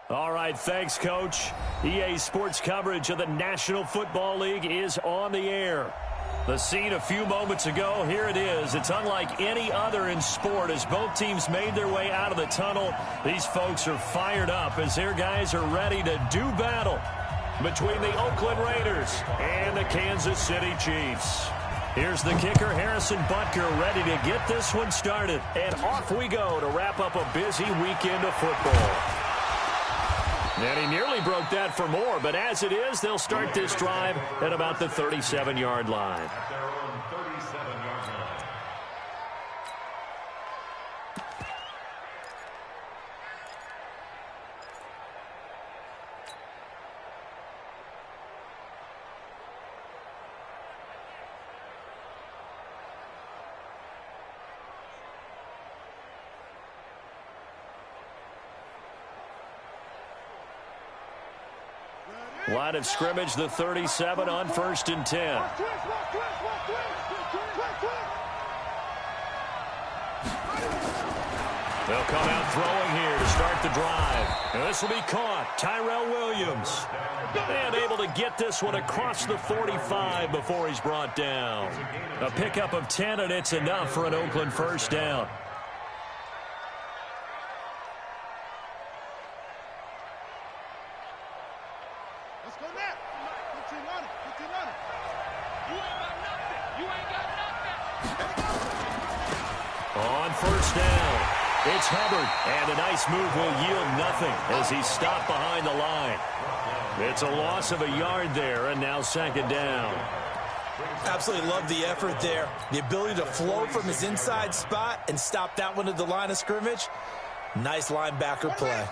All right, thanks, Coach. EA Sports coverage of the National Football League is on the air. The scene a few moments ago, here it is. It's unlike any other in sport as both teams made their way out of the tunnel. These folks are fired up as their guys are ready to do battle between the Oakland Raiders and the Kansas City Chiefs. Here's the kicker, Harrison Butker, ready to get this one started. And off we go to wrap up a busy weekend of football. And he nearly broke that for more, but as it is, they'll start this drive at about the 37-yard line. Line of scrimmage, the 37 on 1st and 10. They'll come out throwing here to start the drive. And this will be caught. Tyrell Williams. And able to get this one across the 45 before he's brought down. A pickup of 10, and it's enough for an Oakland first down. On first down, it's Hubbard, and a nice move will yield nothing as he's stopped behind the line. It's a loss of a yard there, and now second down. Absolutely love the effort there. The ability to flow from his inside spot and stop that one at the line of scrimmage. Nice linebacker play.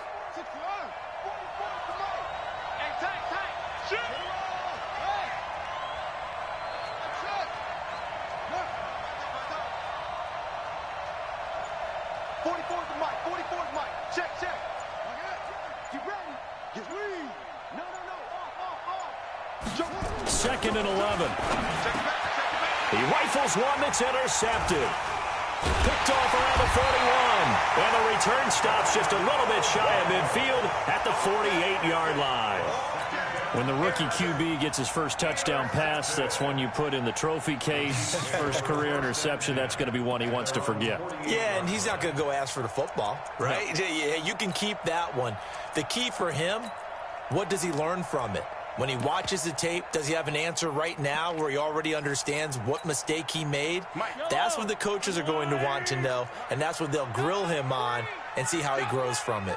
Second and 11. He rifles one that's intercepted. Picked off around the 41. And the return stops just a little bit shy of midfield at the 48-yard line. When the rookie QB gets his first touchdown pass, that's one you put in the trophy case. First career interception, that's going to be one he wants to forget. Yeah, and he's not going to go ask for the football, right? No. Yeah, you can keep that one. The key for him, what does he learn from it? When he watches the tape, does he have an answer right now where he already understands what mistake he made? That's what the coaches are going to want to know, and that's what they'll grill him on and see how he grows from it.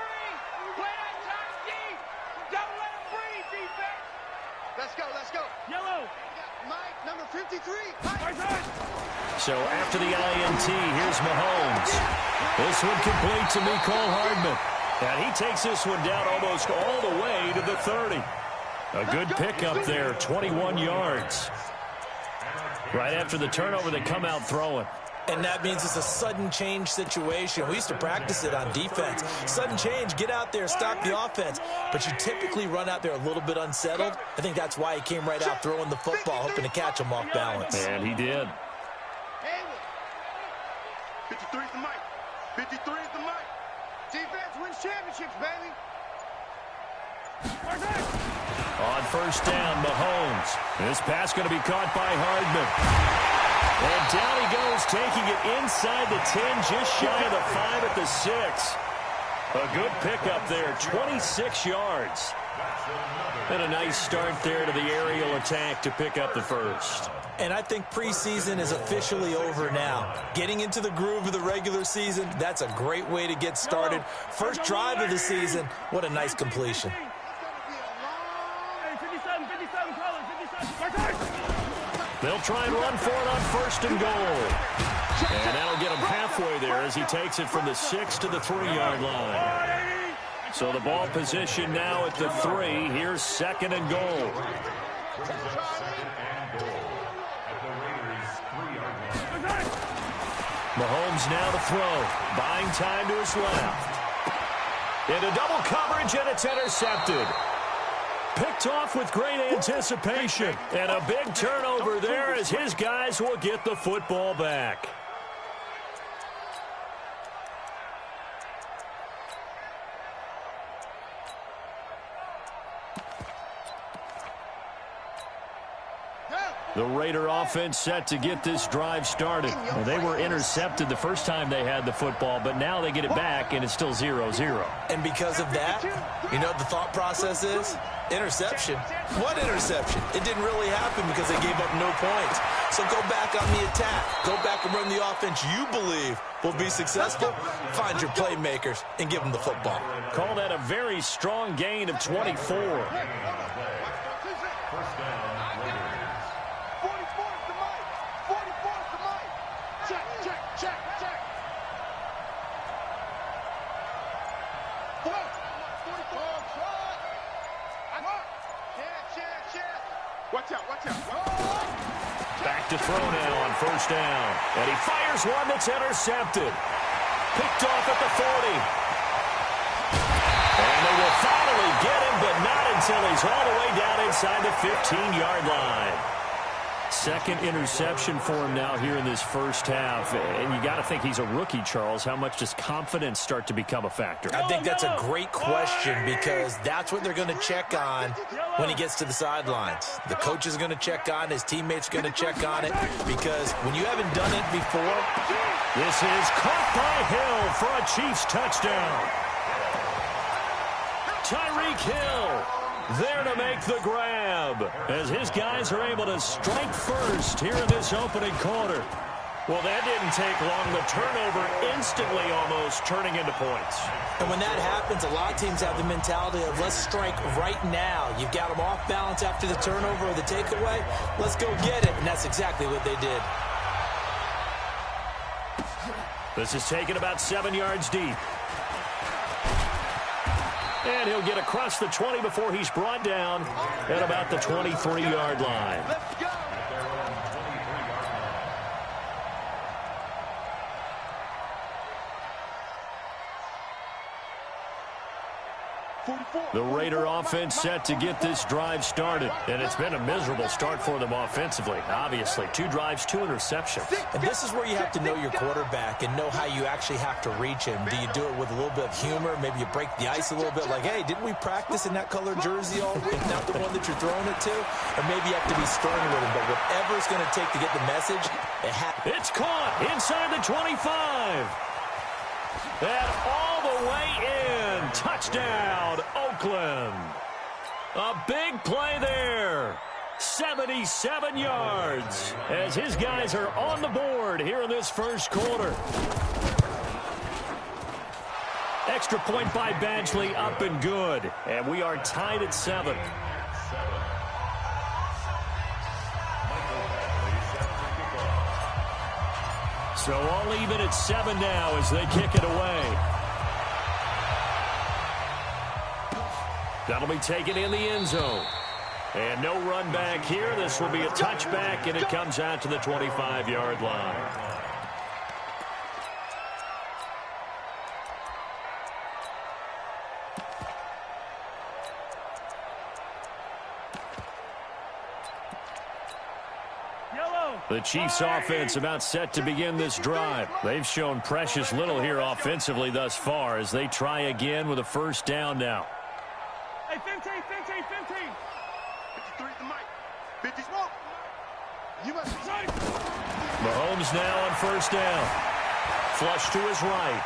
Let's go. Yellow. Mike, number 53. So after the INT, here's Mahomes. This one complete to Mecole Hardman. And he takes this one down almost all the way to the 30. A good pickup there, 21 yards. Right after the turnover, they come out throwing. And that means it's a sudden change situation. We used to practice it on defense. Sudden change, get out there, stop the offense. But you typically run out there a little bit unsettled. I think that's why he came right out throwing the football, hoping to catch him off balance. And he did. 53 is the mic. 53 is the mic. Defense wins championships, baby. On first down, Mahomes. This pass going to be caught by Hardman. And down he goes, taking it inside the 10, just shy of the 5 at the 6. A good pickup there, 26 yards. And a nice start there to the aerial attack to pick up the first. And I think preseason is officially over now. Getting into the groove of the regular season, that's a great way to get started. First drive of the season, what a nice completion. They'll try and run for it on first and goal. And that'll get him halfway there as he takes it from the 6 to the 3-yard line. So the ball position now at the 3. Here's second and goal. Mahomes now to throw. Buying time to his left. Into double coverage, and it's intercepted. Picked off with great anticipation. And a big turnover there as his guys will get the football back. The Raider offense set to get this drive started. Well, they were intercepted the first time they had the football, but now they get it back, and it's still 0-0. And because of that, you know what the thought process is? Interception. What interception? It didn't really happen because they gave up no points. So go back on the attack. Go back and run the offense you believe will be successful. Find your playmakers and give them the football. Call that a very strong gain of 24. Back to throw now on first down. And he fires one that's intercepted. Picked off at the 40. And they will finally get him, but not until he's all the way down inside the 15-yard line. Second interception for him now here in this first half. And you got to think he's a rookie, Charles. How much does confidence start to become a factor? I think that's a great question because that's what they're going to check on when he gets to the sidelines. The coach is going to check on, his teammates are going to check on it because when you haven't done it before. This is caught by Hill for a Chiefs touchdown. Tyreek Hill there to make the grab as his guys are able to strike first here in this opening quarter. Well, that didn't take long. The turnover instantly almost turning into points. And when that happens, a lot of teams have the mentality of let's strike right now. You've got them off balance after the turnover or the takeaway. Let's go get it. And that's exactly what they did. This is taken about 7 yards deep. And he'll get across the 20 before he's brought down at about the 23-yard line. Let's go. The Raider offense set to get this drive started. And it's been a miserable start for them offensively. Obviously, 2 drives, 2 interceptions. And this is where you have to know your quarterback and know how you actually have to reach him. Do you do it with a little bit of humor? Maybe you break the ice a little bit like, hey, didn't we practice in that color jersey all week? Not the one that you're throwing it to? Or maybe you have to be stern with him. But whatever it's going to take to get the message, it's caught inside the 25. And all the way in. Touchdown, Oakland. A big play there. 77 yards as his guys are on the board here in this first quarter. Extra point by Badgley, up and good. And we are tied at 7. So all even at 7 now as they kick it away. That'll be taken in the end zone. And no run back here. This will be a touchback, and it comes out to the 25-yard line. The Chiefs offense about set to begin this drive. They've shown precious little here offensively thus far as they try again with a first down now. Hey, 15. 53 the mic. 50 smoke. You must be safe. Mahomes now on first down. Flush to his right.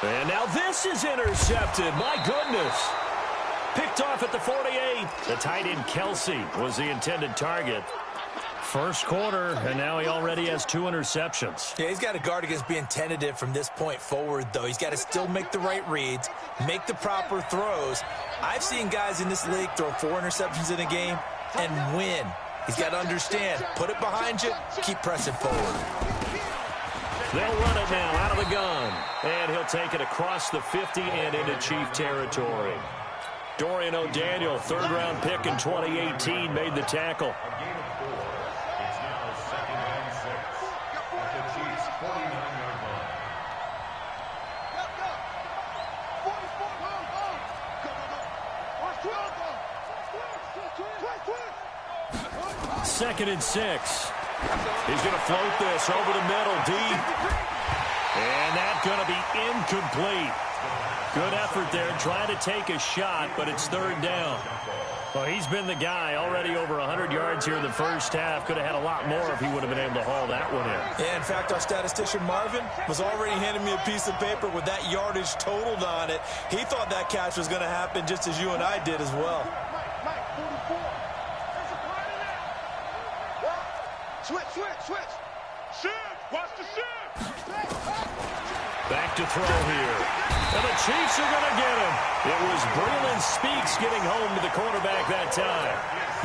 And now this is intercepted. My goodness. Picked off at the 48. The tight end Kelsey was the intended target. First quarter, and now he already has 2 interceptions. Yeah, he's got to guard against being tentative from this point forward, though. He's got to still make the right reads, make the proper throws. I've seen guys in this league throw 4 interceptions in a game and win. He's got to understand, put it behind you, keep pressing forward. They'll run it now out of the gun. And he'll take it across the 50 and into Chief territory. Dorian O'Daniel, 3rd-round pick in 2018, made the tackle. Second and 6. He's going to float this over the middle deep. And that's going to be incomplete. Good effort there, trying to take a shot, but it's third down. Well, he's been the guy already over 100 yards here in the first half. Could have had a lot more if he would have been able to haul that one in. Yeah, in fact, our statistician Marvin was already handing me a piece of paper with that yardage totaled on it. He thought that catch was going to happen just as you and I did as well. Mike, 44. There's a part in there. Switch. Shift. Watch the shift. Back to throw here. And the Chiefs are going to get him. It was Breeland Speaks getting home to the quarterback that time.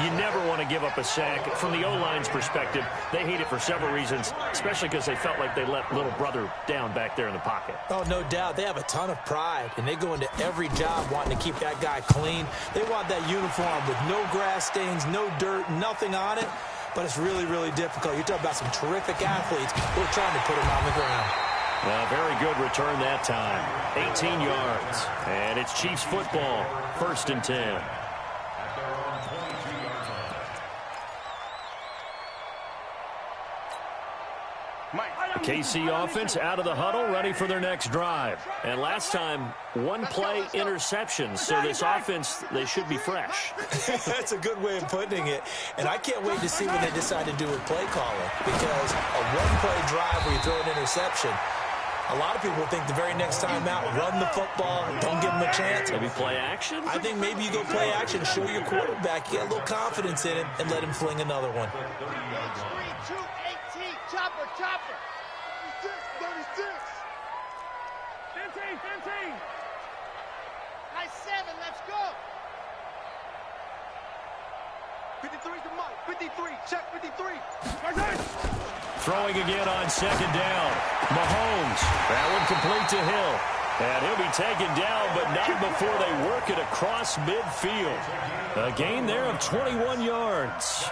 You never want to give up a sack. From the O-line's perspective, they hate it for several reasons, especially because they felt like they let little brother down back there in the pocket. Oh, no doubt. They have a ton of pride, and they go into every job wanting to keep that guy clean. They want that uniform with no grass stains, no dirt, nothing on it. But it's really, really difficult. You're talking about some terrific athletes who are trying to put him on the ground. Very good return that time. 18 yards. And it's Chiefs football. 1st and 10. KC offense out of the huddle, ready for their next drive. And last time, one play interception. So this offense, they should be fresh. That's a good way of putting it. And I can't wait to see what they decide to do with play calling. Because a one-play drive where you throw an interception, a lot of people think the very next time out, run the football, don't give them a chance. Maybe play action? I think maybe you go play action, show your quarterback, you get a little confidence in him, and let him fling another one. 3, 2, 18, chopper. 36. 15. Nice 7, let's go. 53 to Mike. 53, check 53. Throwing again on 2nd down. Mahomes. That one complete to Hill. And he'll be taken down, but not before they work it across midfield. A gain there of 21 yards.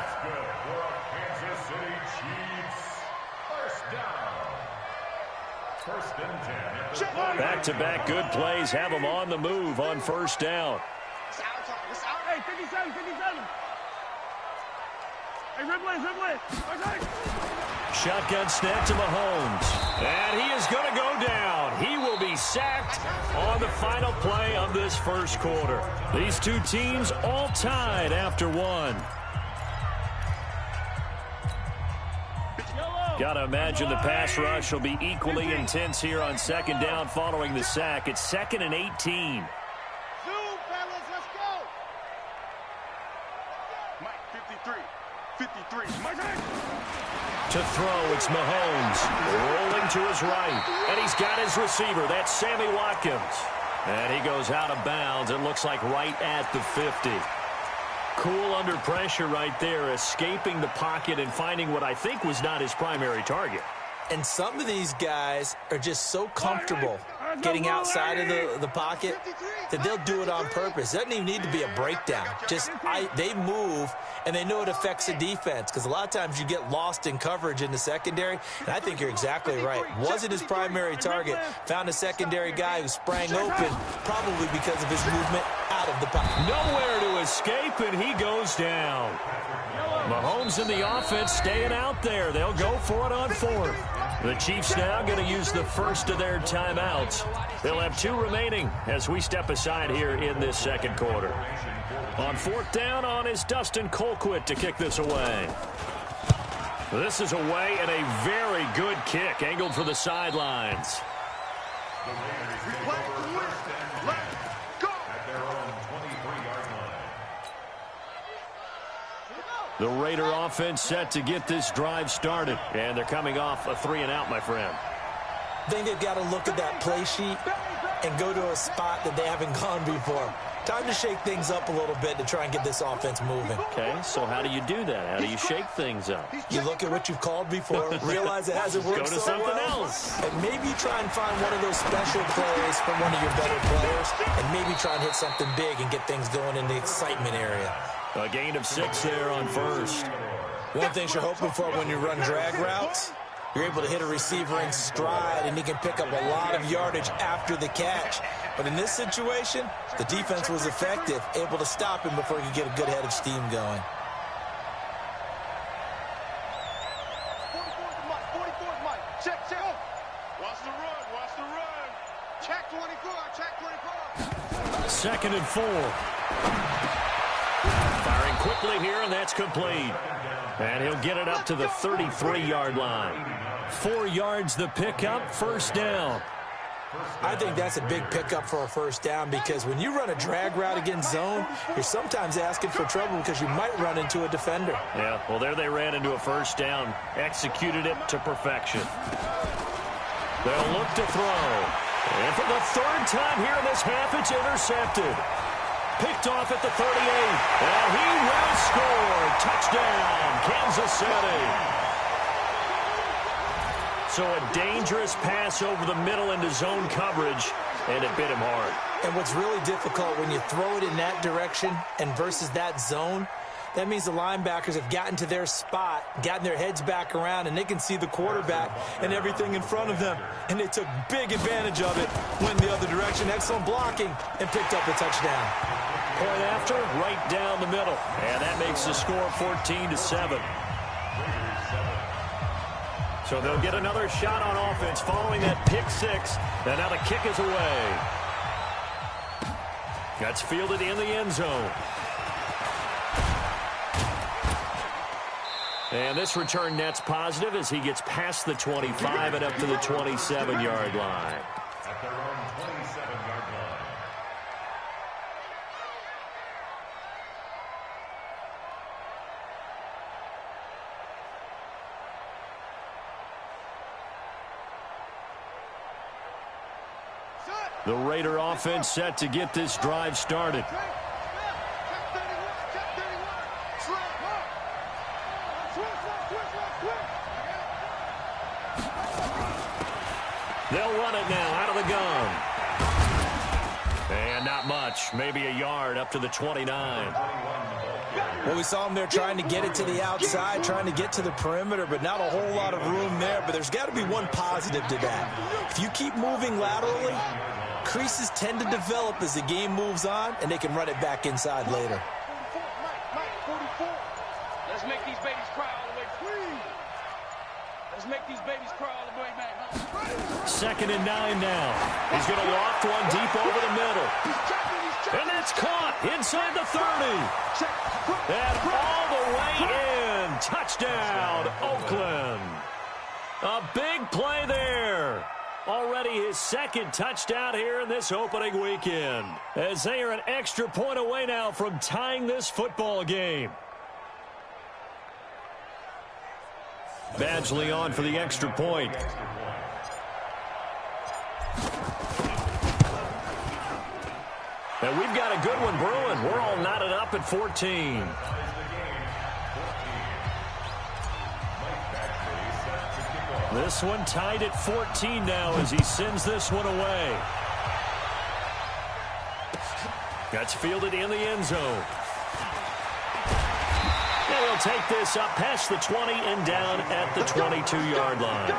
Back-to-back good plays have them on the move on 1st down. Hey, 57. Hey, Ribley. Shotgun snap to Mahomes. And he is going to go down. He will be sacked on the final play of this first quarter. These two teams all tied after one. Got to imagine the pass rush will be equally intense here on 2nd down following the sack. It's 2nd and 18. Zoom, fellas, let's go. Mike, 53. To throw, it's Mahomes. Rolling to his right. And he's got his receiver. That's Sammy Watkins. And he goes out of bounds. It looks like right at the 50. Cool under pressure right there, escaping the pocket and finding what I think was not his primary target. And some of these guys are just so comfortable getting outside of the pocket that they'll do it on purpose. It doesn't even need to be a breakdown. They move, and they know it affects the defense because a lot of times you get lost in coverage in the secondary, and I think you're exactly right. Wasn't his primary target. Found a secondary guy who sprang open, probably because of his movement out of the pocket. Nowhere to escape, and he goes down. Mahomes and the offense staying out there. They'll go for it on 4th. The Chiefs now going to use the first of their timeouts. They'll have 2 remaining as we step aside here in this second quarter. On 4th down is Dustin Colquitt to kick this away. This is away and a very good kick angled for the sidelines. The Raider offense set to get this drive started. And they're coming off a 3-and-out, my friend. I think they've got to look at that play sheet and go to a spot that they haven't gone before. Time to shake things up a little bit to try and get this offense moving. Okay, so how do you do that? How do you shake things up? You look at what you've called before, realize it hasn't worked so so something well, else. and maybe try and find one of those special plays from one of your better players, and maybe try and hit something big and get things going in the excitement area. A gain of 6 there on 1st. One of the things you're hoping for when you run drag routes, you're able to hit a receiver in stride, and he can pick up a lot of yardage after the catch. But in this situation, the defense was effective, able to stop him before he could get a good head of steam going. 44 to Mike. Check. Watch the run. Check 24. Check 24. 2nd and 4. Firing quickly here, and that's complete. And he'll get it up to the 33-yard line. 4 yards the pickup, first down. I think that's a big pickup for a first down because when you run a drag route against zone, you're sometimes asking for trouble because you might run into a defender. Yeah, well, there they ran into a first down. Executed it to perfection. They'll look to throw. And for the 3rd time here in this half, it's intercepted. Picked off at the 38. And he will score. Touchdown, Kansas City. So a dangerous pass over the middle into zone coverage, and it bit him hard. And what's really difficult when you throw it in that direction and versus that zone, that means the linebackers have gotten to their spot, gotten their heads back around, and they can see the quarterback and everything in front of them. And they took big advantage of it, went the other direction, excellent blocking, and picked up a touchdown. Point after, right down the middle. And that makes the score 14-7. So they'll get another shot on offense following that pick 6. And now the kick is away. That's fielded in the end zone. And this return net's positive as he gets past the 25 and up to the 27-yard line. At their own 27-yard line. The Raider offense set to get this drive started. They'll run it now out of the gun. And not much, maybe a yard up to the 29. Well, we saw him there trying to get it to the outside, trying to get to the perimeter, but not a whole lot of room there. But there's got to be one positive to that. If you keep moving laterally, creases tend to develop as the game moves on, and they can run it back inside later. Let's make these babies cry all the way free. Let's make these babies cry all the way back. 2nd and 9 now. He's going to loft one deep over the middle. And that's caught inside the 30. And all the way in. Touchdown, Oakland. A big play there. Already his 2nd touchdown here in this opening weekend. As they are an extra point away now from tying this football game. Badgley on for the extra point. And we've got a good one brewing. We're all knotted up at 14. This one tied at 14 now as he sends this one away. That's fielded in the end zone. And he'll take this up past the 20 and down at the 22-yard line.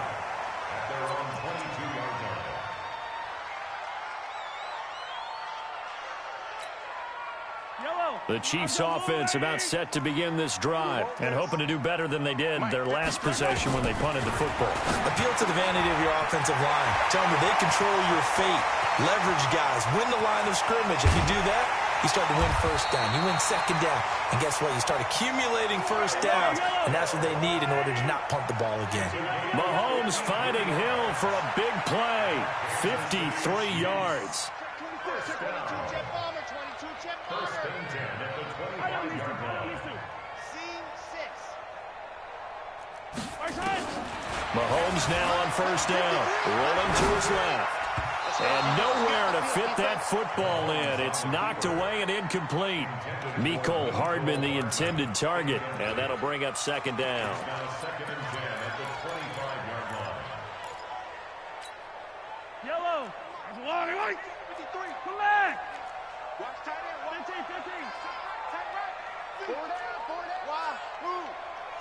The Chiefs offense about set to begin this drive and hoping to do better than they did their last possession when they punted the football. Appeal to the vanity of your offensive line. Tell them that they control your fate. Leverage guys. Win the line of scrimmage. If you do that, you start to win first down. You win second down. And guess what? You start accumulating first downs, and that's what they need in order to not punt the ball again. Mahomes finding Hill for a big play. 53 yards. Mahomes now on first down. Rolling to his left. And nowhere to fit that football in. It's knocked away and incomplete. Mecole Hardman the intended target. And that'll bring up 2nd down. Yellow. That's long and right. 53. Come back. Watch tight end. 15, 15. Tight right. 4 down. Why? Who?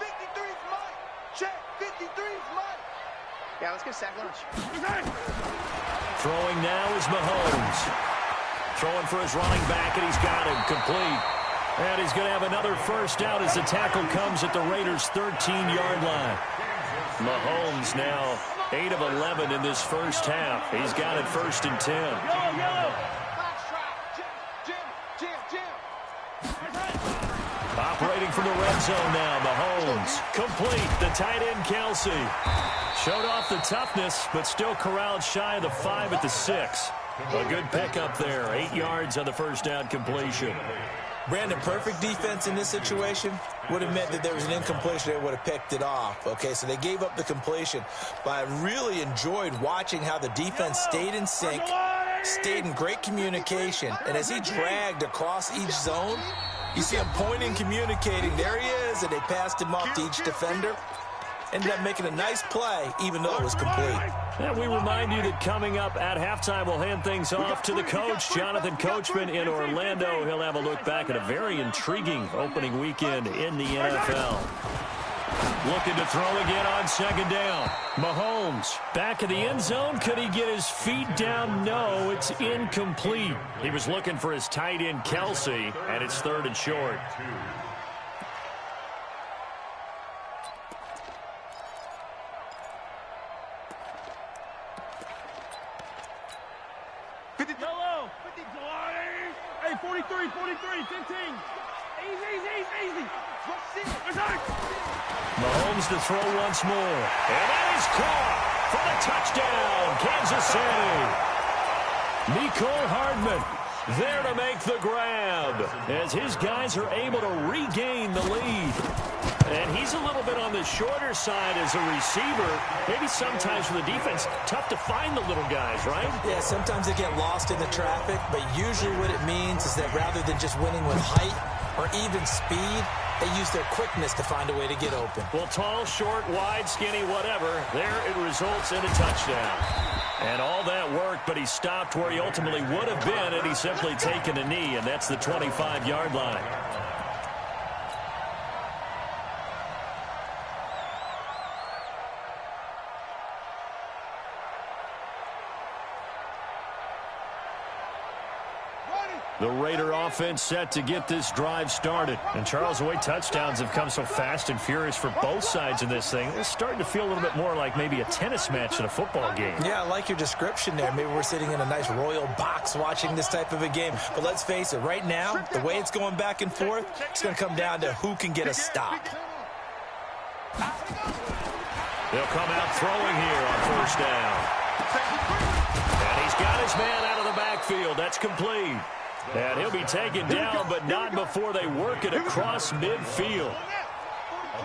53 is mine. Check. 53 is mine. Yeah, let's get sack lunch. Throwing now is Mahomes. Throwing for his running back, and he's got him complete. And he's going to have another first down as the tackle comes at the Raiders' 13-yard line. Mahomes now 8 of 11 in this first half. He's got it 1st and 10. Yellow. Operating from the red zone now, Mahomes. Complete, the tight end Kelsey. Showed off the toughness, but still corralled shy of the 5 at the 6. A good pickup there, 8 yards on the first down completion. Brandon, perfect defense in this situation would have meant that there was an incompletion. They would have picked it off. Okay, so they gave up the completion. But I really enjoyed watching how the defense stayed in sync, stayed in great communication. And as he dragged across each zone, you see him pointing, communicating. There he is, and they passed him off to each defender. Ended up making a nice play, even though it was complete. And we remind you that coming up at halftime, we'll hand things off to the coach, Jonathan Coachman in Orlando. He'll have a look back at a very intriguing opening weekend in the NFL. Looking to throw again on 2nd down. Mahomes back in the end zone. Could he get his feet down? No, it's incomplete. He was looking for his tight end, Kelsey, and it's 3rd and short. Yellow. 50. Hey, 43, 15. Easy. Mahomes to throw once more. And that is caught for the touchdown, Kansas City. Mecole Hardman there to make the grab as his guys are able to regain the lead. And he's a little bit on the shorter side as a receiver. Maybe sometimes for the defense, tough to find the little guys, right? Yeah, sometimes they get lost in the traffic, but usually what it means is that rather than just winning with height or even speed, they use their quickness to find a way to get open. Well, tall, short, wide, skinny, whatever, there it results in a touchdown. And all that worked, but he stopped where he ultimately would have been had he simply taken a knee, and that's the 25-yard line. The Raider offense set to get this drive started. And Charles, the way touchdowns have come so fast and furious for both sides in this thing, it's starting to feel a little bit more like maybe a tennis match in a football game. Yeah, I like your description there. Maybe we're sitting in a nice royal box watching this type of a game. But let's face it, right now, the way it's going back and forth, it's going to come down to who can get a stop. They'll come out throwing here on 1st down. And he's got his man out of the backfield. That's complete. And he'll be taken down, but not before they work it across midfield.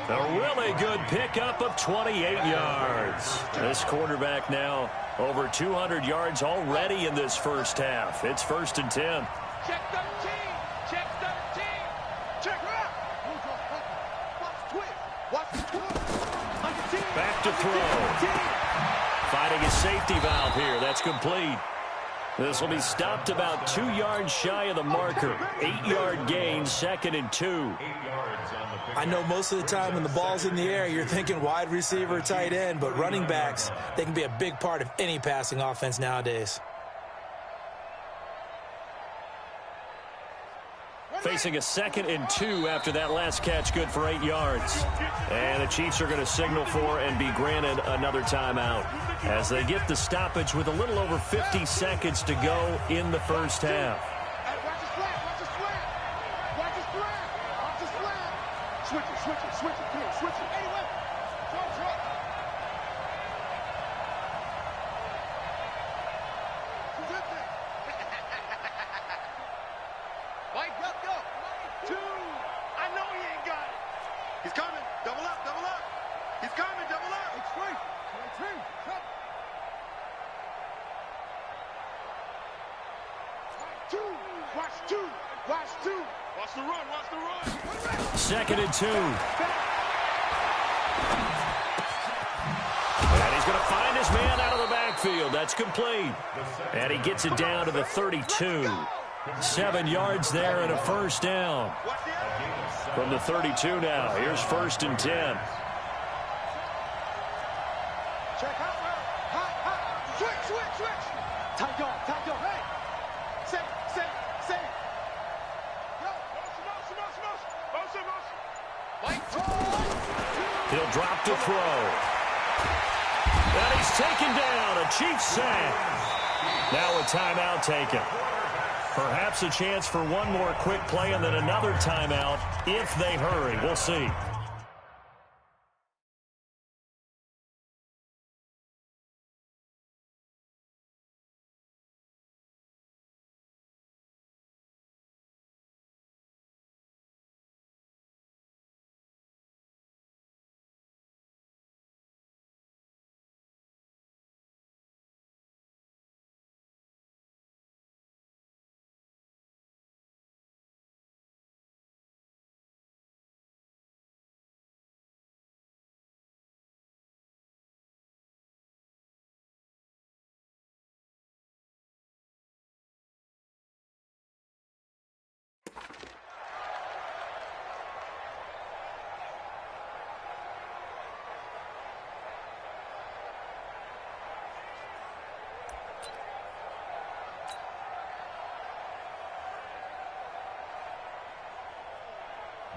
A really good pickup of 28 yards. This quarterback now over 200 yards already in this first half. It's 1st and 10. Check 13. Check 13. Check out. Watch the twist. Back to throw. Finding his safety valve here. That's complete. This will be stopped about 2 yards shy of the marker. 8-yard gain, 2nd and 2. I know most of the time when the ball's in the air, you're thinking wide receiver, tight end, but running backs, they can be a big part of any passing offense nowadays. Facing a 2nd and 2 after that last catch, good for 8 yards. And the Chiefs are going to signal for and be granted another timeout as they get the stoppage with a little over 50 seconds to go in the first half. Watch the slant. Watch the slant. Switch it. Come here, switch it. Anyway. Throw. Mike, go. 2. I know he ain't got it. He's coming. Double up. He's coming. Double up. It's free. 2. Watch 2. Watch the run. 2nd and 2. And he's going to find his man out of the backfield. That's complete. And he gets it down to the 32. 7 yards there and a 1st down. From the 32 now. Here's 1st and 10. Check hot. Switch. Tight dog. Hey. Say. Yo. Motion. He'll drop to throw. And he's taken down. A Chiefs sack. Now a timeout taken. Perhaps a chance for one more quick play and then another timeout if they hurry. We'll see.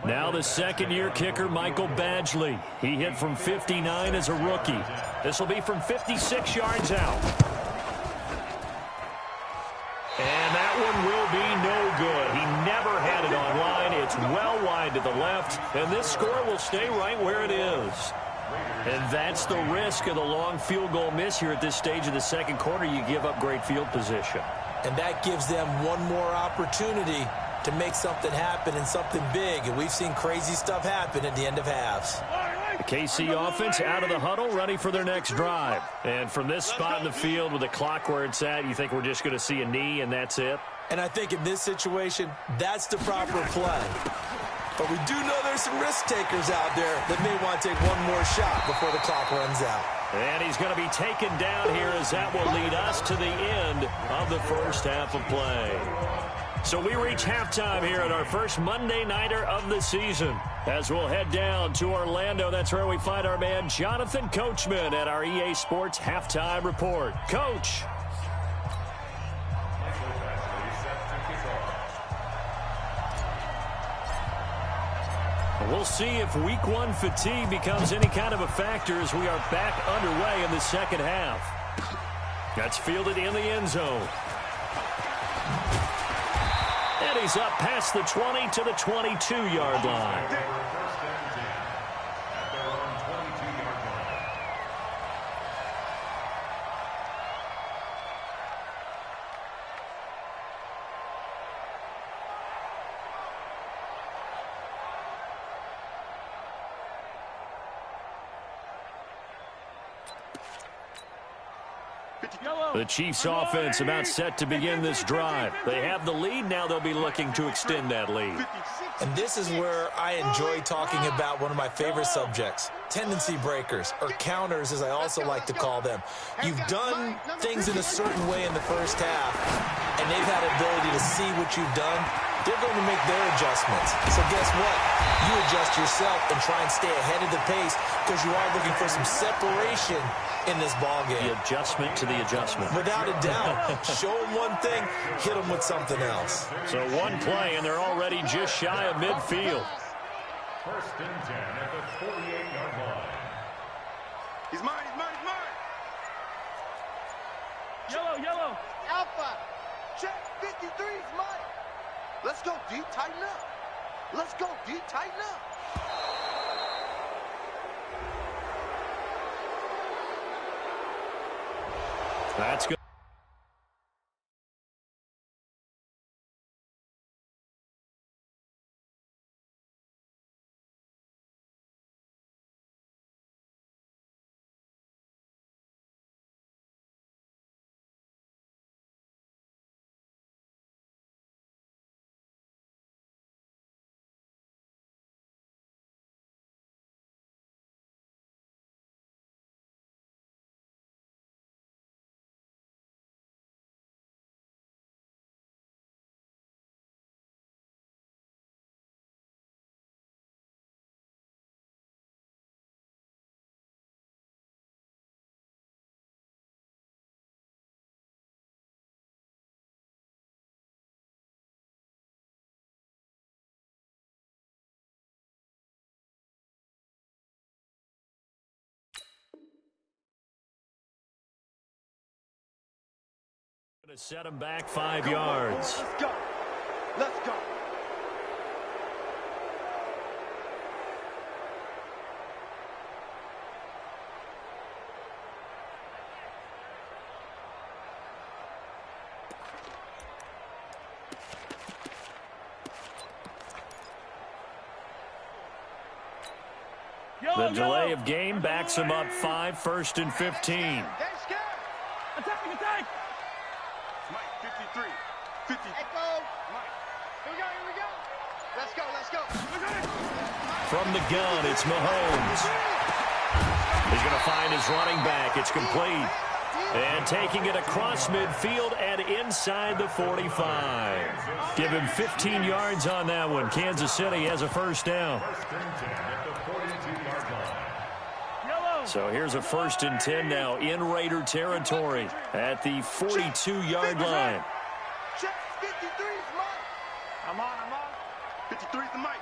Now the second-year kicker, Michael Badgley. He hit from 59 as a rookie. This will be from 56 yards out. And that one will be no good. He never had it on line. It's well wide to the left, and this score will stay right where it is. And that's the risk of the long field goal miss here at this stage of the second quarter. You give up great field position. And that gives them one more opportunity to make something happen and something big. And we've seen crazy stuff happen at the end of halves. The KC offense out of the huddle, ready for their next drive. And from this spot in the field with the clock where it's at, you think we're just going to see a knee and that's it? And I think in this situation, that's the proper play. But we do know there's some risk takers out there that may want to take one more shot before the clock runs out. And he's going to be taken down here as that will lead us to the end of the first half of play. So we reach halftime here at our first Monday Nighter of the season. As we'll head down to Orlando, that's where we find our man Jonathan Coachman at our EA Sports Halftime Report. Coach. We'll see if week one fatigue becomes any kind of a factor as we are back underway in the second half. That's fielded in the end zone. And he's up past the 20 to the 22-yard line. The Chiefs offense about set to begin this drive. They have the lead. Now they'll be looking to extend that lead. And this is where I enjoy talking about one of my favorite subjects, tendency breakers, or counters as I also like to call them. You've done things in a certain way in the first half, and they've had ability to see what you've done. They're going to make their adjustments. So guess what? You adjust yourself and try and stay ahead of the pace because you are looking for some separation in this ball game. The adjustment to the adjustment. Without a doubt. Show them one thing, hit them with something else. So one play, and they're already just shy of midfield. First and 10 at the 48-yard line. He's mine, he's mine, he's mine. Yellow, yellow. Alpha. Check. 53 is mine. Let's go, D. Tighten up. Let's go, D. Tighten up. That's good. To set him back 5 yards. Let's go. Let's go. The delay of game backs him up 5, 1st and 15. Attack! Mike, 53. 50. Echo. Mike. Here we go. Let's go. From the gun, it's Mahomes. He's going to find his running back. It's complete. And taking it across midfield and inside the 45. Give him 15 yards on that one. Kansas City has a first down. So here's a 1st and 10 now in Raider territory at the 42-yard line. Check. 53 is Mike. I'm on. 53 is the Mike.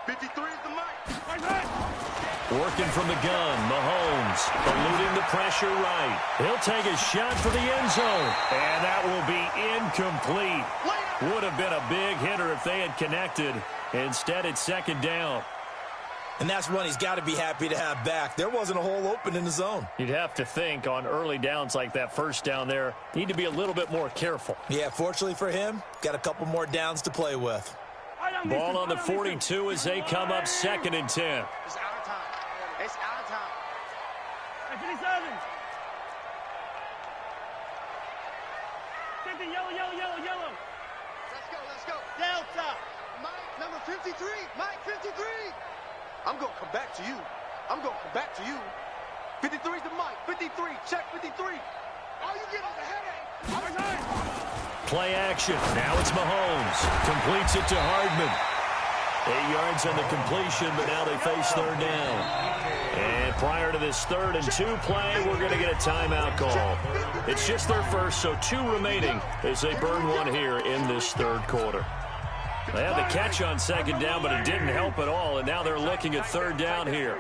53 is the Mike. Working from the gun, Mahomes eluding the pressure right. He'll take a shot for the end zone, and that will be incomplete. Would have been a big hitter if they had connected. Instead, it's 2nd down. And that's one he's got to be happy to have back. There wasn't a hole open in the zone. You'd have to think on early downs like that first down there, need to be a little bit more careful. Yeah, fortunately for him, got a couple more downs to play with. Ball on the 42 as they come up 2nd and 10. It's our time. It's our time. Hey, 57. 50, yellow. Let's go. Delta. Mike, number 53. Mike, 53. I'm going to come back to you. 53 is the Mike. 53. Check 53. All you get is a headache. Play action. Now it's Mahomes. Completes it to Hardman. 8 yards on the completion, but now they face 3rd down. And prior to this 3rd and 2 play, we're going to get a timeout call. It's just their first, so 2 remaining as they burn one here in this 3rd quarter. They had the catch on 2nd down, but it didn't help at all, and now they're looking at 3rd down here.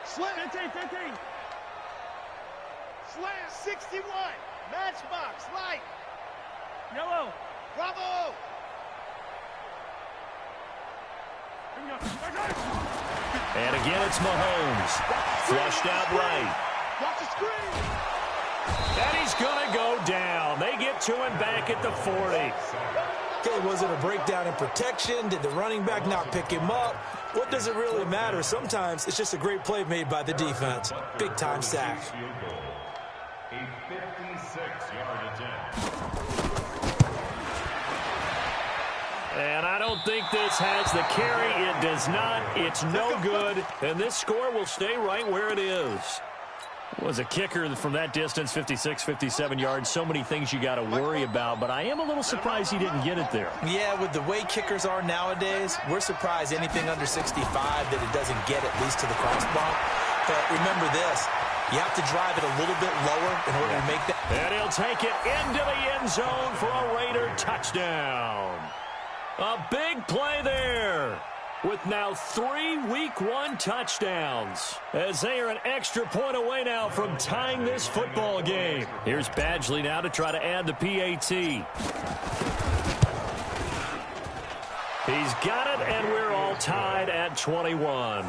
Slam. 15. Slam. 61. Matchbox. Light. Yellow. Bravo. And again, it's Mahomes. Flushed out right. Watch the screen. And he's going to go down. They get to him back at the 40. Okay, was it a breakdown in protection? Did the running back not pick him up? What does it really matter? Sometimes it's just a great play made by the defense. Big-time sack. A 56-yard attempt. And I don't think this has the carry. It does not. It's no good. And this score will stay right where it is. Was a kicker from that distance, 56, 57 yards. So many things you got to worry about, but I am a little surprised he didn't get it there. Yeah, with the way kickers are nowadays, we're surprised anything under 65 that it doesn't get at least to the crossbar. But remember this, you have to drive it a little bit lower in order to make that. And he'll take it into the end zone for a Raider touchdown. A big play there, with now 3 Week 1 touchdowns, as they are an extra point away now from tying this football game. Here's Badgley now to try to add the PAT. He's got it, and we're all tied at 21.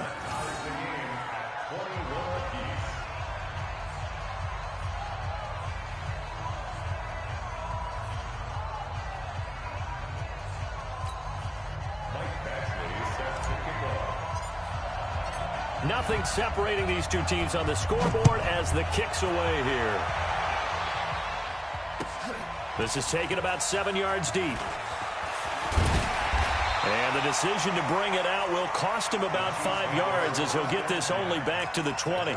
Nothing separating these two teams on the scoreboard as the kick's away here. This is taken about 7 yards deep. And the decision to bring it out will cost him about 5 yards as he'll get this only back to the 20.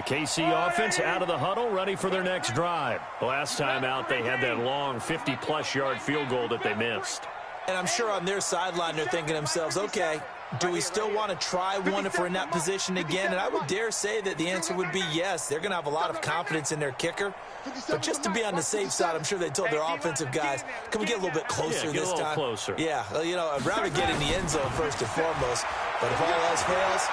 KC offense out of the huddle, ready for their next drive. Last time out, they had that long 50-plus yard field goal that they missed. And I'm sure on their sideline they're thinking to themselves, okay, do we still want to try one if we're in that position again? And I would dare say that the answer would be yes. They're going to have a lot of confidence in their kicker. But just to be on the safe side, I'm sure they told their offensive guys, can we get a little bit closer this time? Closer. Yeah, you know, I'd rather get in the end zone first and foremost. But if all else fails,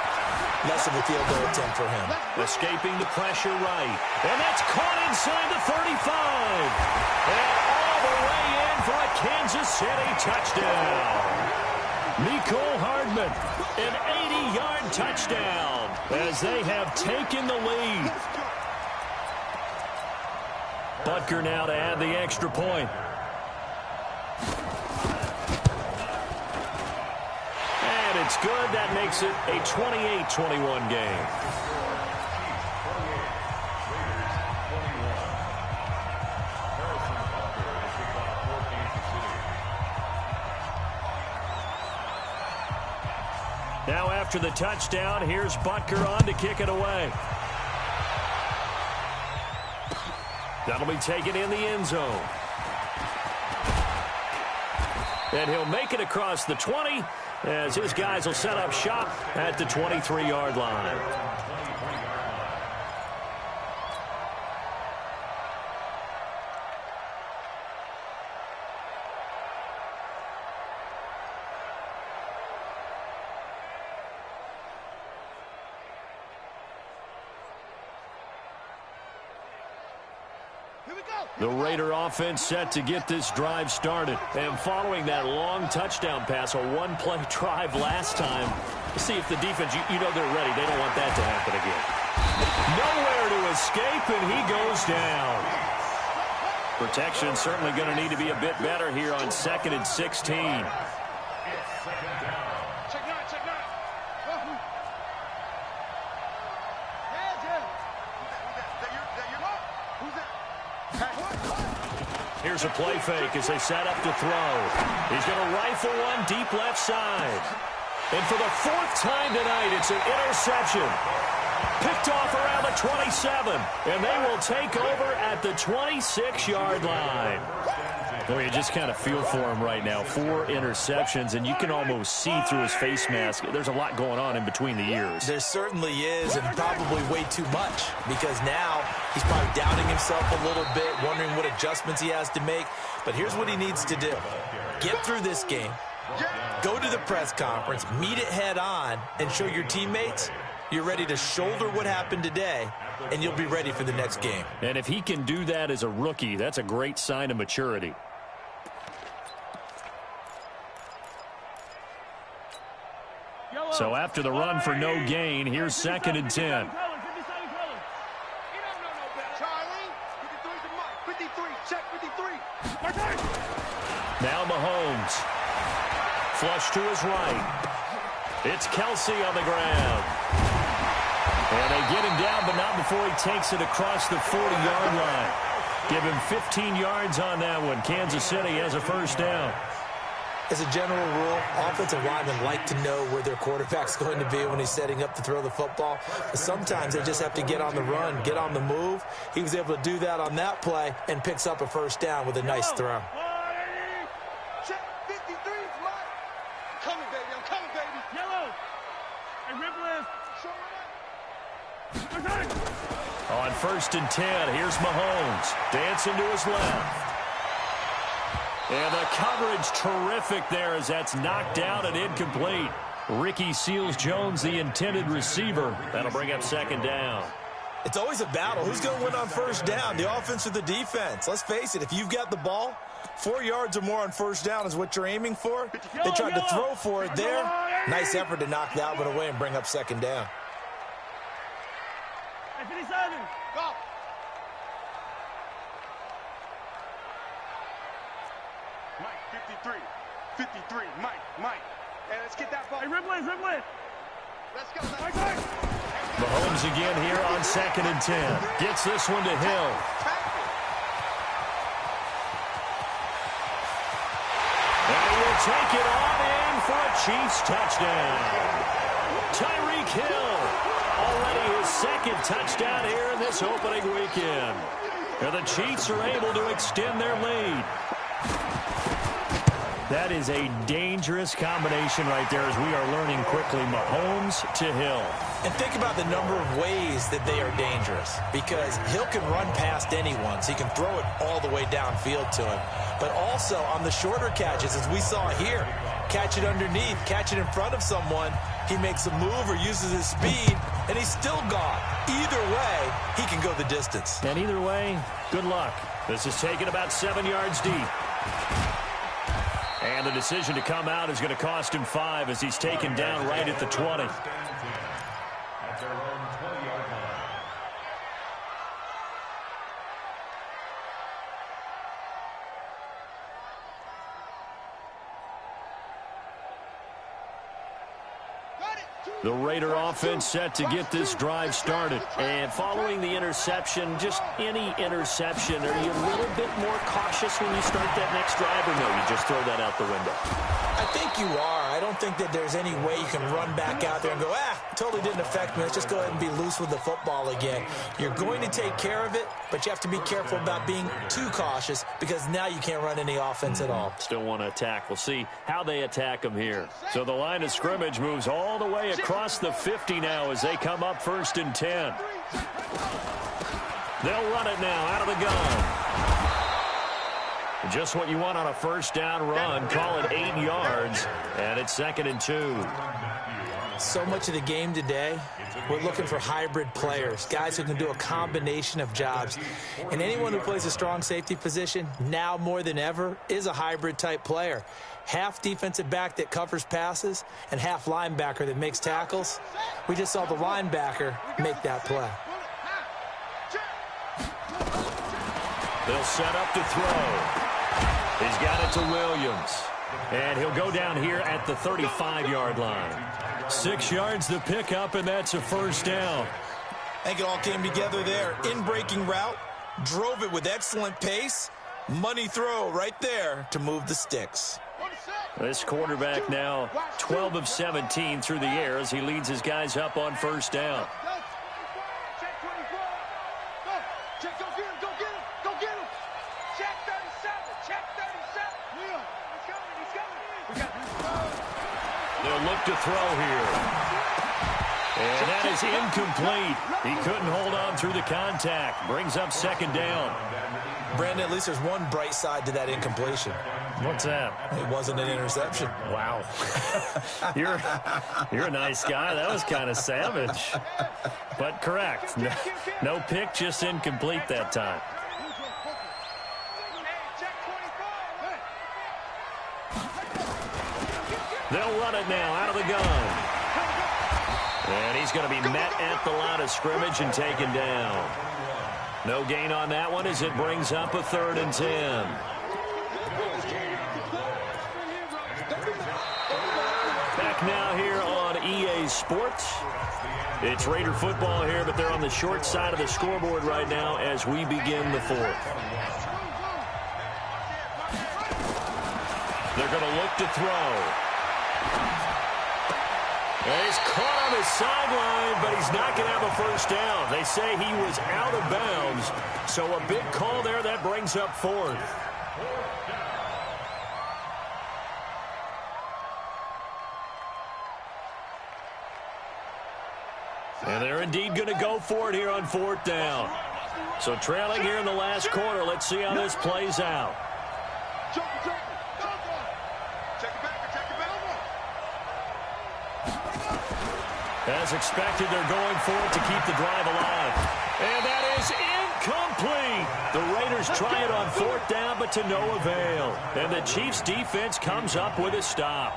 less of a field goal attempt for him. Escaping the pressure right. And that's caught inside the 35. And all the way in for a Kansas City touchdown. Mecole Hardman, an 80-yard touchdown as they have taken the lead. Butker now to add the extra point. And it's good. That makes it a 28-21 game. Now after the touchdown, here's Butker on to kick it away. That'll be taken in the end zone. And he'll make it across the 20 as his guys will set up shop at the 23-yard line. The Raider offense set to get this drive started. And following that long touchdown pass, a one-play drive last time, see if the defense, you know they're ready. They don't want that to happen again. Nowhere to escape, and he goes down. Protection certainly going to need to be a bit better here on 2nd and 16. Here's a play fake as they set up to throw. He's going to rifle one deep left side. And for the 4th time tonight, it's an interception. Picked off around the 27. And they will take over at the 26-yard line. Well, you just kind of feel for him right now. 4 interceptions, and you can almost see through his face mask. There's a lot going on in between the ears. There certainly is, and probably way too much, because now he's probably doubting himself a little bit, wondering what adjustments he has to make. But here's what he needs to do. Get through this game, go to the press conference, meet it head on, and show your teammates you're ready to shoulder what happened today, and you'll be ready for the next game. And if he can do that as a rookie, that's a great sign of maturity. So after the run for no gain, here's 2nd and 10. Charlie, 53 to Mike. 53, check 53. Now Mahomes. Flush to his right. It's Kelsey on the ground. And they get him down, but not before he takes it across the 40-yard line. Give him 15 yards on that one. Kansas City has a first down. As a general rule, offensive linemen like to know where their quarterback's going to be when he's setting up to throw the football. But sometimes they just have to get on the run, get on the move. He was able to do that on that play and picks up a first down with a nice throw. Check 53, Mike. Coming, baby. I'm coming, baby. Yellow. Hey, Ripple. On 1st and 10, here's Mahomes. Dancing to his left. And the coverage terrific there as that's knocked out and incomplete. Ricky Seals-Jones, the intended receiver. That'll bring up 2nd down. It's always a battle. Who's going to win on first down, the offense or the defense? Let's face it, if you've got the ball, 4 yards or more on first down is what you're aiming for. They tried to throw for it there. Nice effort to knock that one away and bring up 2nd down. Go. Mike, 53. 53. Mike. Hey, let's get that ball. Hey, Ripley. Let's go. Mahomes again here on 2nd and 10. Gets this one to Hill. And he will take it on in for a Chiefs touchdown. Tyreek Hill, already his 2nd touchdown here in this opening weekend. And the Chiefs are able to extend their lead. That is a dangerous combination right there as we are learning quickly. Mahomes to Hill. And think about the number of ways that they are dangerous, because Hill can run past anyone, so he can throw it all the way downfield to him. But also on the shorter catches, as we saw here, catch it underneath, catch it in front of someone, he makes a move or uses his speed, and he's still gone. Either way, he can go the distance. And either way, good luck. This is taken about 7 yards deep. And the decision to come out is going to cost him 5 as he's taken down right at the 20. At their own 20-yard line. The Raider offense set to get this drive started. And following the interception, just any interception, are you a little bit more cautious when you start that next drive, or no, you just throw that out the window? I think you are. I don't think that there's any way you can run back out there and go, totally didn't affect me. Let's just go ahead and be loose with the football again. You're going to take care of it, but you have to be careful about being too cautious, because now you can't run any offense at all. Still want to attack. We'll see how they attack them here. So the line of scrimmage moves all the way across the 50 now as they come up 1st and 10. They'll run it now out of the gun. Just what you want on a first down run. Call it 8 yards, and it's 2nd and 2. So much of the game today, we're looking for hybrid players, guys who can do a combination of jobs. And anyone who plays a strong safety position, now more than ever, is a hybrid type player. Half defensive back that covers passes and half linebacker that makes tackles. We just saw the linebacker make that play. They'll set up to throw. He's got it to Williams. And he'll go down here at the 35-yard line. 6 yards the pickup, and that's a first down. I think it all came together there. In-breaking route, drove it with excellent pace. Money throw right there to move the sticks. This quarterback now 12 of 17 through the air as he leads his guys up on first down. They'll look to throw here. And that is incomplete. He couldn't hold on through the contact. Brings up 2nd down. Brandon, at least there's one bright side to that incompletion. What's that? It wasn't an interception. Wow. You're a nice guy. That was kind of savage. But correct. No pick, just incomplete that time. They'll run it now out of the gun. And he's going to be met at the line of scrimmage and taken down. No gain on that one as it brings up a 3rd and 10. Back now here on EA Sports. It's Raider football here, but they're on the short side of the scoreboard right now as we begin the 4th. They're going to look to throw. And he's caught on his sideline, but he's not going to have a first down. They say he was out of bounds, so a big call there that brings up 4th. And they're indeed going to go for it here on 4th down. So trailing here in the last quarter, let's see how this plays out. As expected, they're going for it to keep the drive alive. And that is incomplete. The Raiders try it on 4th down, but to no avail. And the Chiefs' defense comes up with a stop.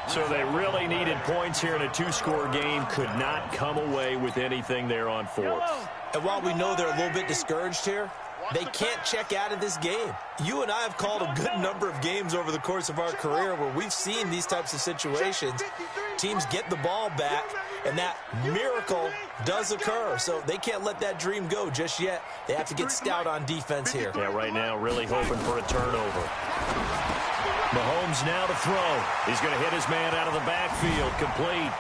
So they really needed points here in a 2-score game. Could not come away with anything there on 4th. And while we know they're a little bit discouraged here, they can't check out of this game. You and I have called a good number of games over the course of our career where we've seen these types of situations. Teams get the ball back, and that miracle does occur. So they can't let that dream go just yet. They have to get stout on defense here. Yeah, right now really hoping for a turnover. Mahomes now to throw. He's going to hit his man out of the backfield. Complete.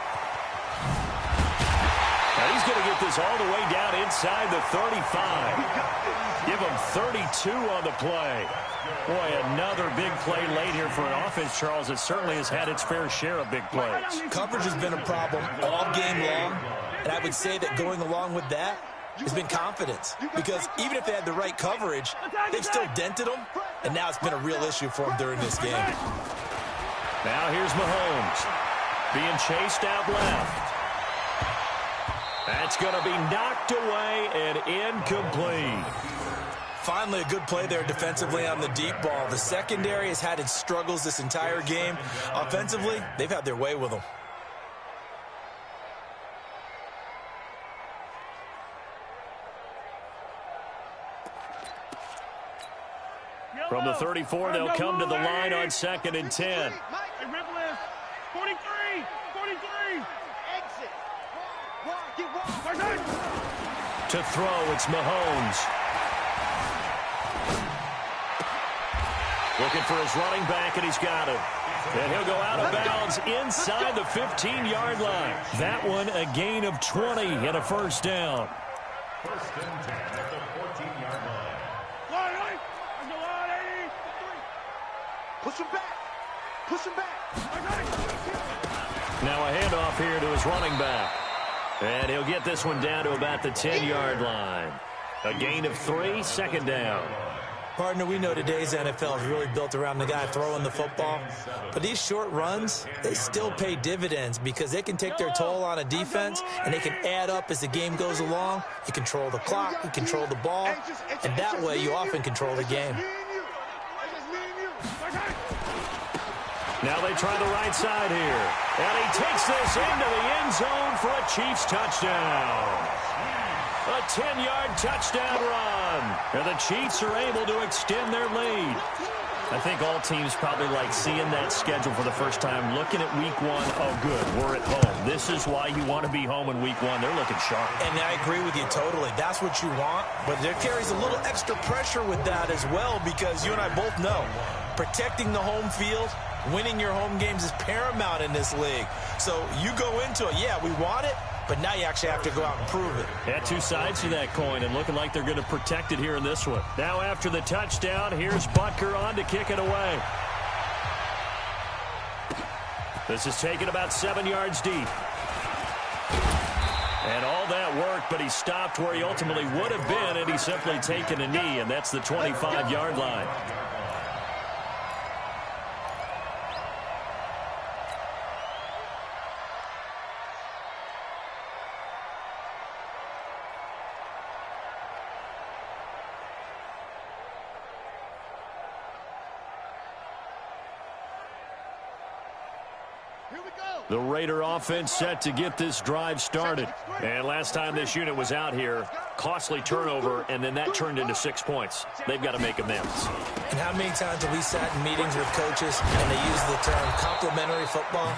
Now he's going to get this all the way down inside the 35. Give him 32 on the play. Boy, another big play late here for an offense, Charles. It certainly has had its fair share of big plays. Coverage has been a problem all game long, and I would say that going along with that has been confidence, because even if they had the right coverage, they've still dented them, and now it's been a real issue for them during this game. Now here's Mahomes being chased out left. That's going to be knocked away and incomplete. Finally, a good play there defensively on the deep ball. The secondary has had its struggles this entire game. Offensively, they've had their way with them. From the 34, they'll come to the line on 2nd and 10. 43. Exit. To throw, it's Mahomes. Looking for his running back, and he's got him. And he'll go out of bounds inside the 15-yard line. That one a gain of 20 and a first down. 1st and 10 at the 14-yard line. Push him back. Now a handoff here to his running back. And he'll get this one down to about the 10-yard line. A gain of 3, 2nd down. Partner, we know today's NFL is really built around the guy throwing the football. But these short runs, they still pay dividends because they can take their toll on a defense, and they can add up as the game goes along. You control the clock, you control the ball, and that way you often control the game. Now they try the right side here. And he takes this into the end zone for a Chiefs touchdown. A 10-yard touchdown run. And the Chiefs are able to extend their lead. I think all teams probably like seeing that schedule for the first time, looking at week 1. Oh, good, we're at home. This is why you want to be home in week 1. They're looking sharp. And I agree with you totally. That's what you want. But there carries a little extra pressure with that as well, because you and I both know protecting the home field, winning your home games is paramount in this league. So you go into it, yeah, we want it, but now you actually have to go out and prove it. Had two sides to that coin, and looking like they're going to protect it here in this one. Now after the touchdown, here's Butker on to kick it away. This is taken about 7 yards deep. And all that worked, but he stopped where he ultimately would have been, and he's simply taken a knee, and that's the 25-yard line. The Raider offense set to get this drive started. And last time this unit was out here, costly turnover, and then that turned into 6 points. They've got to make amends. And how many times have we sat in meetings with coaches and they use the term complementary football?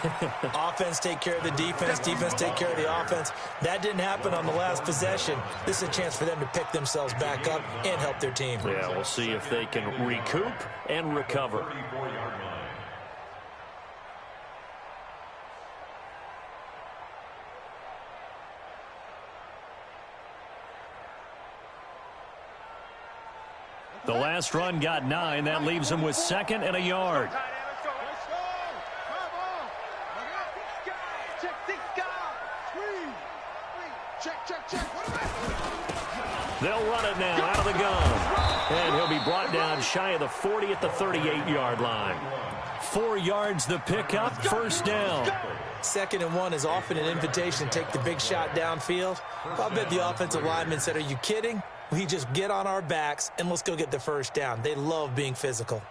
Offense take care of the defense, defense take care of the offense. That didn't happen on the last possession. This is a chance for them to pick themselves back up and help their team. Yeah, we'll see if they can recoup and recover. The last run got 9. That leaves him with 2nd and a yard. They'll run it now out of the gun. And he'll be brought down shy of the 40 at the 38-yard line. 4 yards the pickup, first down. 2nd and 1 is often an invitation to take the big shot downfield. I bet the offensive lineman said, "Are you kidding? We just get on our backs and let's go get the first down." They love being physical.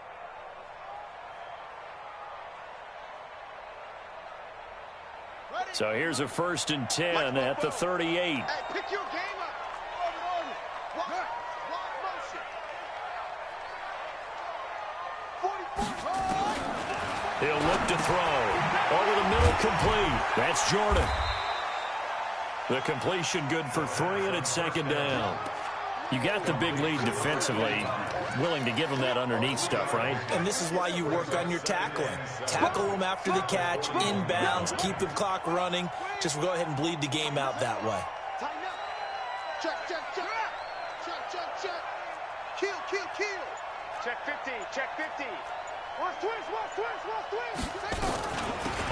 So here's a 1st and 10 at the 38. Hey, pick your game up. Block motion. He'll look to throw. Over the middle, complete. That's Jordan. The completion good for 3, and it's 2nd down. You got the big lead defensively, willing to give them that underneath stuff, right? And this is why you work on your tackling. Tackle them after the catch, inbounds, keep the clock running. Just go ahead and bleed the game out that way. Tighten up. Check. Kill, kill, kill. Check 50, check 50. Watch twist, watch twist, watch twist.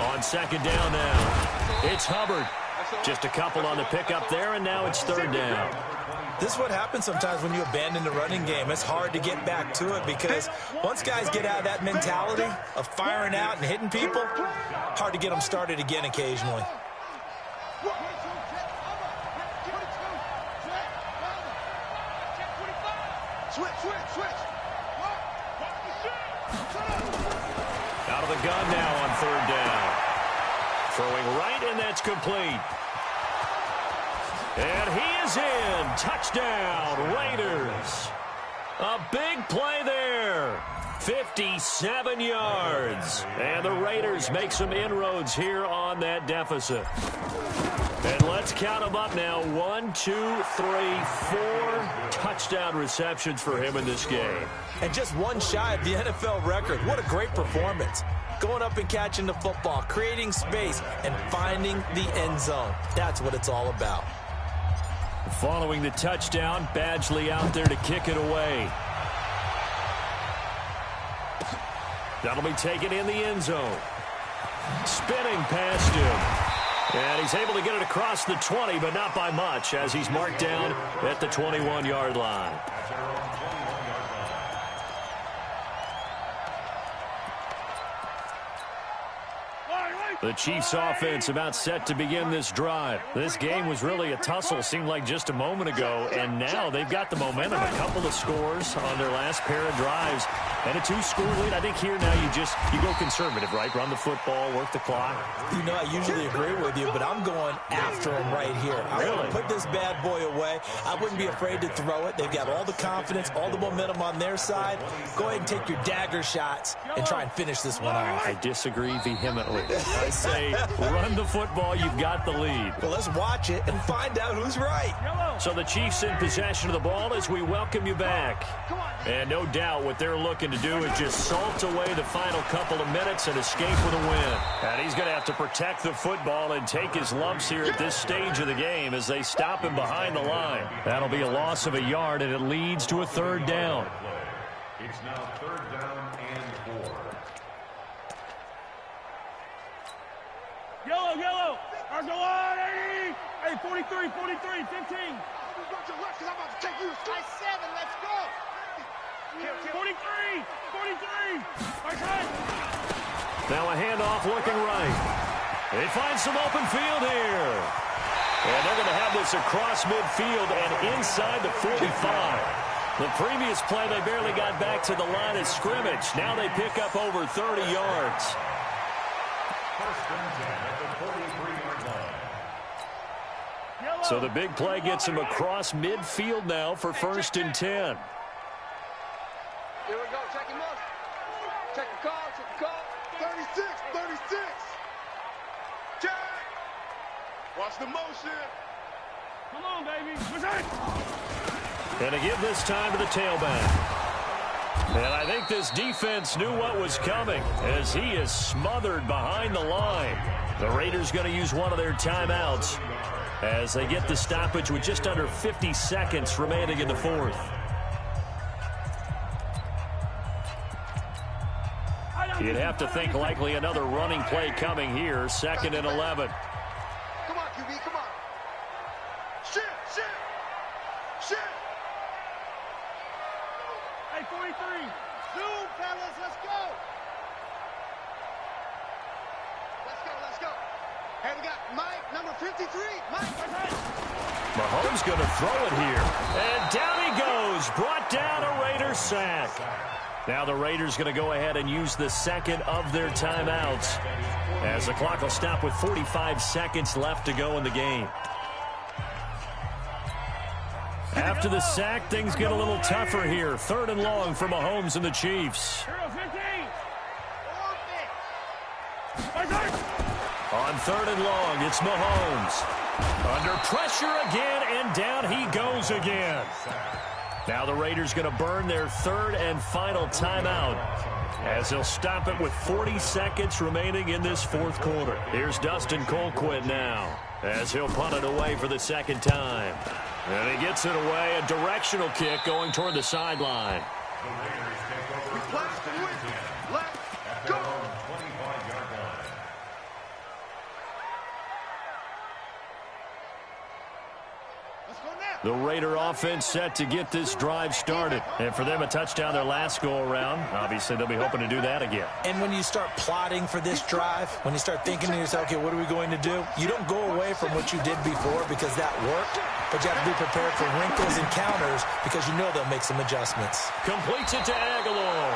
On second down now, it's Hubbard. Just a couple on the pickup there, and now it's third down. This is what happens sometimes when you abandon the running game. It's hard to get back to it because once guys get out of that mentality of firing out and hitting people, hard to get them started again occasionally. Out of the gun now on third down. Throwing right, and that's complete. And he is in. Touchdown, Raiders. A big play there. 57 yards. And the Raiders make some inroads here on that deficit. And let's count them up now. 1, 2, 3, 4 touchdown receptions for him in this game. And just one shy of the NFL record. What a great performance. Going up and catching the football, creating space, and finding the end zone. That's what it's all about. Following the touchdown, Badgley out there to kick it away. That'll be taken in the end zone. Spinning past him. And he's able to get it across the 20, but not by much, as he's marked down at the 21-yard line. The Chiefs offense about set to begin this drive. This game was really a tussle, seemed like just a moment ago, and now they've got the momentum. A couple of scores on their last pair of drives and a 2-score lead. I think here now you go conservative, right? Run the football, work the clock. You know, I usually agree with you, but I'm going after him right here. I want to put this bad boy away. I wouldn't be afraid to throw it. They've got all the confidence, all the momentum on their side. Go ahead and take your dagger shots and try and finish this one off. I disagree vehemently. I say run the football. You've got the lead. Well, let's watch it and find out who's right. So the Chiefs in possession of the ball as we welcome you back. And no doubt what they're looking to do is just salt away the final couple of minutes and escape with a win. And he's going to have to protect the football and take his lumps here at this stage of the game as they stop him behind the line. That'll be a loss of a yard, and it leads to a third down. It's now third down and 4. Yellow, yellow. Our go on, 80. Hey, 43, 43, 15. I 7, let's go. 43, 43. Now a handoff looking right. They find some open field here. And they're going to have this across midfield and inside the 45. The previous play, they barely got back to the line of scrimmage. Now they pick up over 30 yards. First and 10 at the 43-yard line. So the big play gets him across midfield now for first and 10. Here we go. Check him up. Check the call. Check the call. 36. 36. Check. Watch the motion. Come on, baby. And to give this time to the tailback. And I think this defense knew what was coming as he is smothered behind the line. The Raiders going to use one of their timeouts as they get the stoppage with just under 50 seconds remaining in the fourth. You'd have to think likely another running play coming here, 2nd and 11. Come on, QB, come on. Shit, shit, shit. Hey, 43. Zoom, fellas, let's go. Let's go. Hey, we got Mike, number 53. Mike. Mahomes going to throw it here. And down he goes. Brought down a Raiders sack. Now the Raiders going to go ahead and use the second of their timeouts as the clock will stop with 45 seconds left to go in the game. After the sack, things get a little tougher here. 3rd and long for Mahomes and the Chiefs. On 3rd and long, it's Mahomes. Under pressure again, and down he goes again. Now the Raiders going to burn their 3rd and final timeout as they'll stop it with 40 seconds remaining in this 4th quarter. Here's Dustin Colquitt now. as he'll punt it away for the second time. And he gets it away, a directional kick going toward the sideline. Let's go. The Raider offense set to get this drive started. And for them, a touchdown their last go-around. Obviously, they'll be hoping to do that again. And when you start plotting for this drive, when you start thinking to yourself, okay, what are we going to do? You don't go away from what you did before because that worked, but you have to be prepared for wrinkles and counters because you know they'll make some adjustments. Completes it to Aguilar.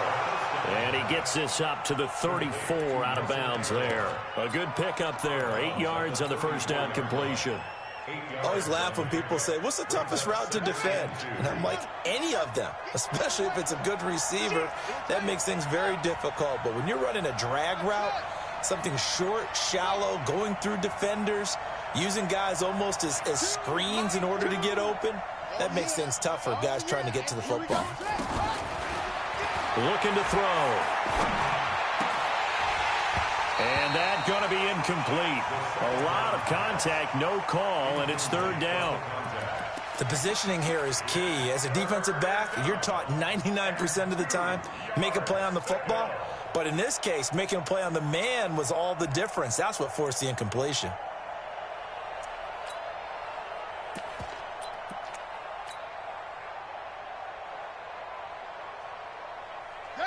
And he gets this up to the 34 out of bounds there. A good pickup there. 8 yards on the first down completion. I always laugh when people say, what's the toughest route to defend? And I'm like, any of them, especially if it's a good receiver. That makes things very difficult. But when you're running a drag route, something short, shallow, going through defenders, using guys almost as screens in order to get open, that makes things tough for guys trying to get to the football. Looking to throw. And that's going to be incomplete. A lot of contact, no call, and it's third down. The positioning here is key. As a defensive back, you're taught 99% of the time, make a play on the football. But in this case, making a play on the man was all the difference. That's what forced the incompletion.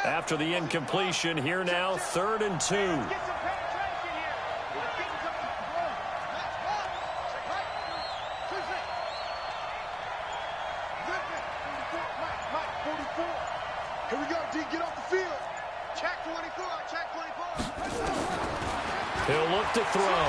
After the incompletion, here now, 3rd and 2. Here we go, D, get off the field. Check 24, check 24. He'll look to throw.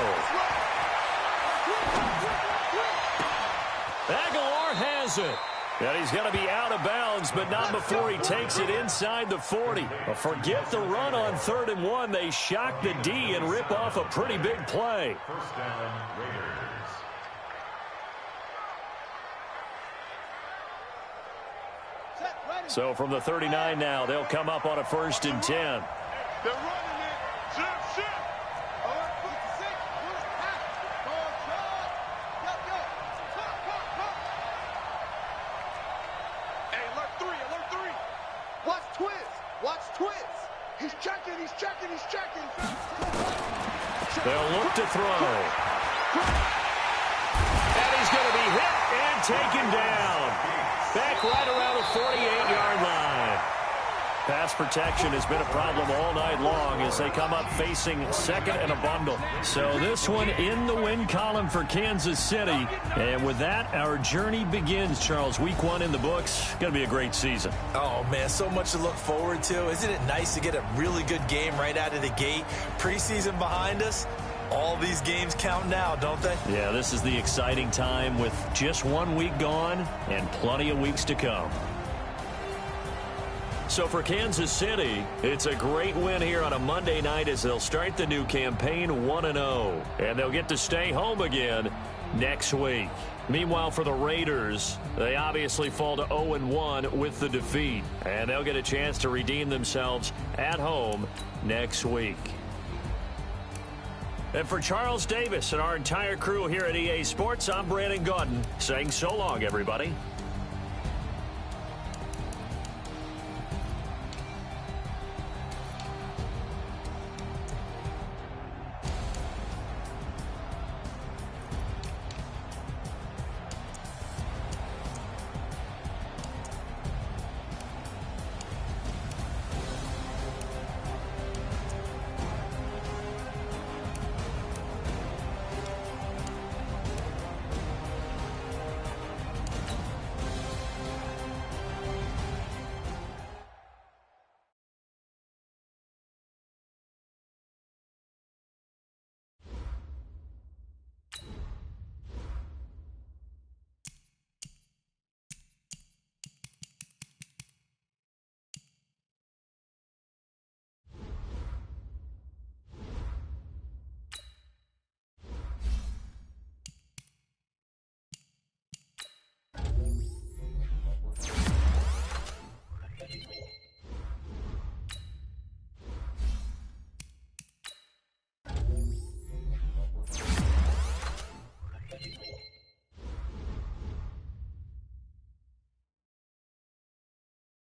Aguilar has it. And he's going to be out of bounds, but not before he takes it inside the 40. Forget the run on 3rd and 1. They shock the D and rip off a pretty big play. First down, Raiders. So from the 39 now, they'll come up on a 1st and 10. They're running it. Jump shot. Alert 56. Ball shot. Go. Hey, alert 3. Watch Twitz. He's checking. They'll look to throw. And he's going to be hit and taken down. Back right around the 48-yard line. Pass protection has been a problem all night long as they come up facing 2nd and a bundle. So this one in the win column for Kansas City. And with that, our journey begins, Charles. Week 1 in the books. Going to be a great season. Oh, man, so much to look forward to. Isn't it nice to get a really good game right out of the gate? Preseason behind us. All these games count now, don't they? Yeah, this is the exciting time with just 1 week gone and plenty of weeks to come. So for Kansas City, it's a great win here on a Monday night as they'll start the new campaign 1-0. And they'll get to stay home again next week. Meanwhile, for the Raiders, they obviously fall to 0-1 with the defeat. And they'll get a chance to redeem themselves at home next week. And for Charles Davis and our entire crew here at EA Sports, I'm Brandon Gaudin saying so long, everybody.